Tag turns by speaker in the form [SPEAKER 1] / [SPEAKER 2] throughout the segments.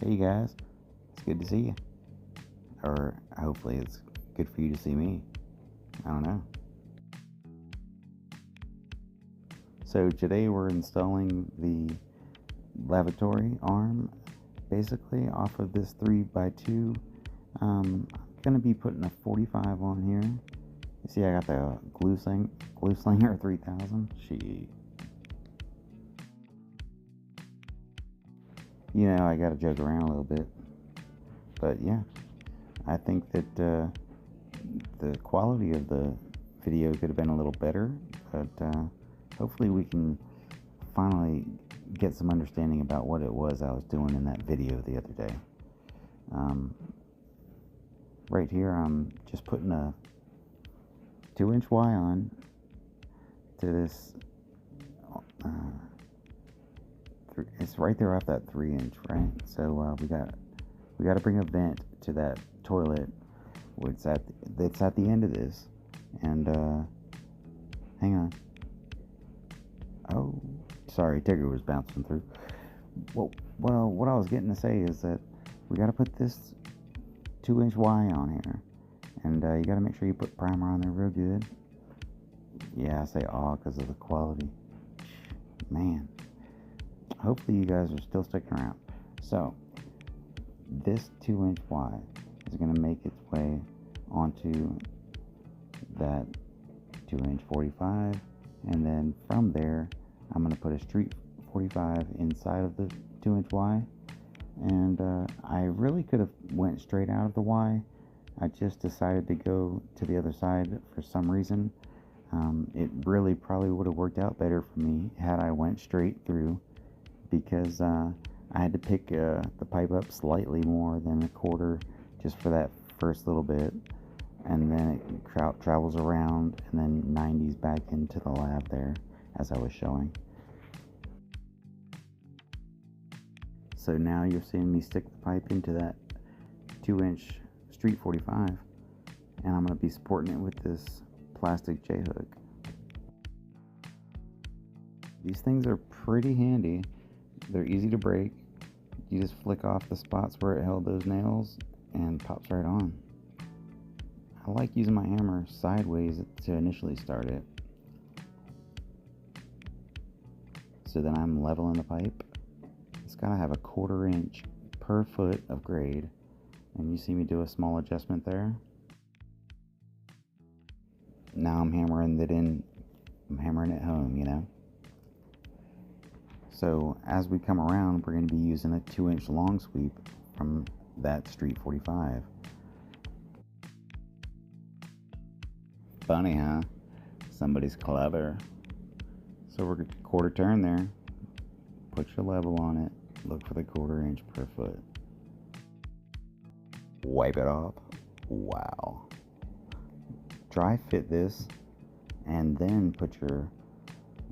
[SPEAKER 1] Hey guys, it's good to see you. Or hopefully it's good for you to see me. I don't know. So today we're installing the lavatory arm basically off of this 3x2. I'm going to be putting a 45 on here. You see I got the glue slinger 3000. I got to joke around a little bit. But yeah, I think that the quality of the video could have been a little better, but hopefully we can finally get some understanding about what it was I was doing in that video the other day. Right here I'm just putting a 2-inch Y on to this it's right there off that 3-inch, right? So we got to bring a vent to that toilet. It's at the end of this, and hang on. Oh, sorry, Tigger was bouncing through. Well, what I was getting to say is that we got to put this 2-inch Y on here, and you got to make sure you put primer on there real good. Yeah, I say aw because of the quality. Man, hopefully you guys are still sticking around. So this 2-inch Y is going to make its way onto that 2-inch 45, and then from there I'm going to put a street 45 inside of the 2-inch Y. And I really could have went straight out of the Y. I just decided to go to the other side for some reason. It really probably would have worked out better for me had I went straight through, because I had to pick the pipe up slightly more than a quarter just for that first little bit, and then it travels around and then 90s back into the lab there as I was showing. So now you're seeing me stick the pipe into that 2-inch street 45, and I'm going to be supporting it with this plastic J-hook. These things are pretty handy. They're easy to break. You just flick off the spots where it held those nails and pops right on. I like using my hammer sideways to initially start it, so then I'm leveling the pipe. It's got to have a 1/4 inch per foot of grade, and you see me do a small adjustment there. Now I'm hammering it home, So as we come around, we're going to be using a 2-inch long sweep from that street 45. Funny, huh? Somebody's clever. So we're 1/4 turn there. Put your level on it. Look for the 1/4 inch per foot. Wipe it off. Wow. Dry fit this, and then put your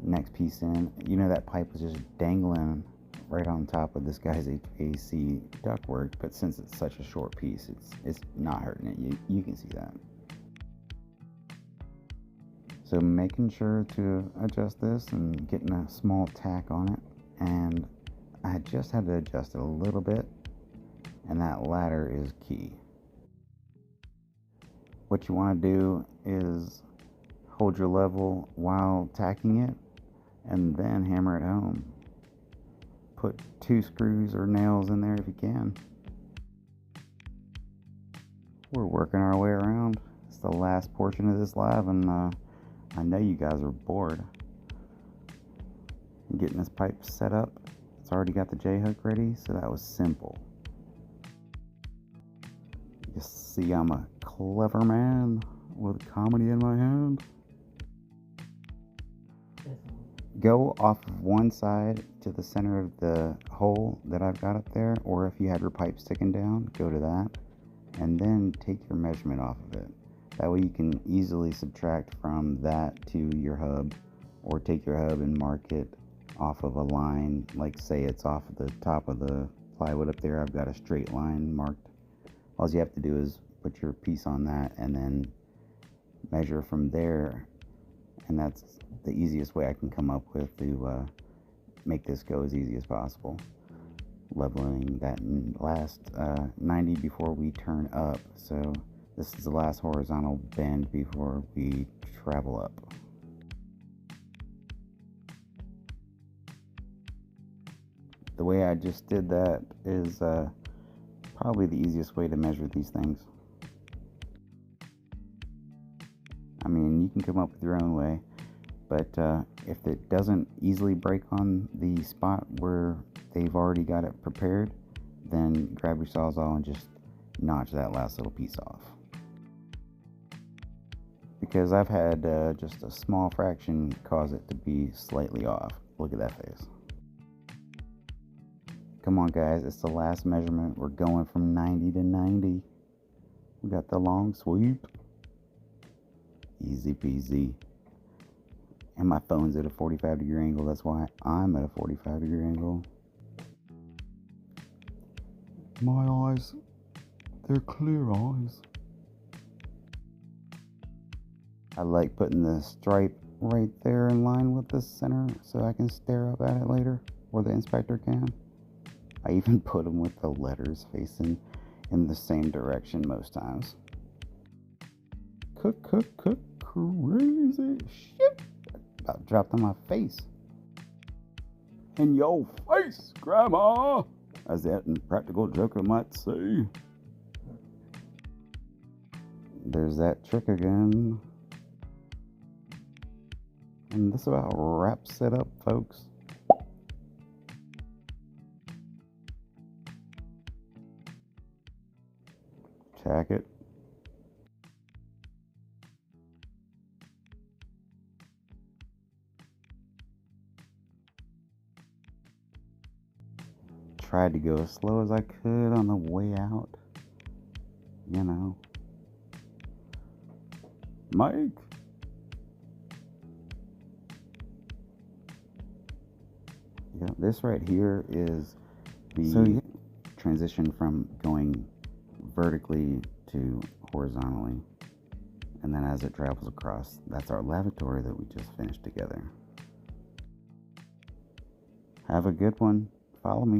[SPEAKER 1] next piece in. That pipe was just dangling right on top of this guy's HVAC ductwork, but since it's such a short piece, it's not hurting it. You can see that. So making sure to adjust this and getting a small tack on it, and I just had to adjust it a little bit, and that ladder is key. What you want to do is hold your level while tacking it, and then hammer it home. Put 2 screws or nails in there if you can. We're working our way around. It's the last portion of this lab, and I know you guys are bored. Getting this pipe set up. It's already got the J-hook ready, so that was simple. You see I'm a clever man with comedy in my hand. Go off of one side to the center of the hole that I've got up there, or if you have your pipe sticking down, go to that, and then take your measurement off of it. That way you can easily subtract from that to your hub, or take your hub and mark it off of a line. Like say it's off of the top of the plywood up there, I've got a straight line marked. All you have to do is put your piece on that and then measure from there, and that's the easiest way I can come up with to make this go as easy as possible. leveling that last 90 before we turn up. So this is the last horizontal bend before we travel up. The way I just did that is probably the easiest way to measure these things. I mean, you can come up with your own way, but if it doesn't easily break on the spot where they've already got it prepared, then grab your Sawzall and just notch that last little piece off. Because I've had just a small fraction cause it to be slightly off. Look at that face. Come on guys, it's the last measurement. We're going from 90 to 90. We got the long sweep. Easy peasy. And my phone's at a 45-degree angle. That's why I'm at a 45-degree angle. My eyes, they're clear eyes. I like putting the stripe right there in line with the center so I can stare up at it later, or the inspector can. I even put them with the letters facing in the same direction most times. Crazy shit. About dropped on my face. In your face, Grandma! As that impractical joker might say. There's that trick again. And this about wraps it up, folks. Tack it. Tried to go as slow as I could on the way out. You know. Mike. Yeah, this right here is the transition from going vertically to horizontally, and then as it travels across, that's our lavatory that we just finished together. Have a good one. Follow me.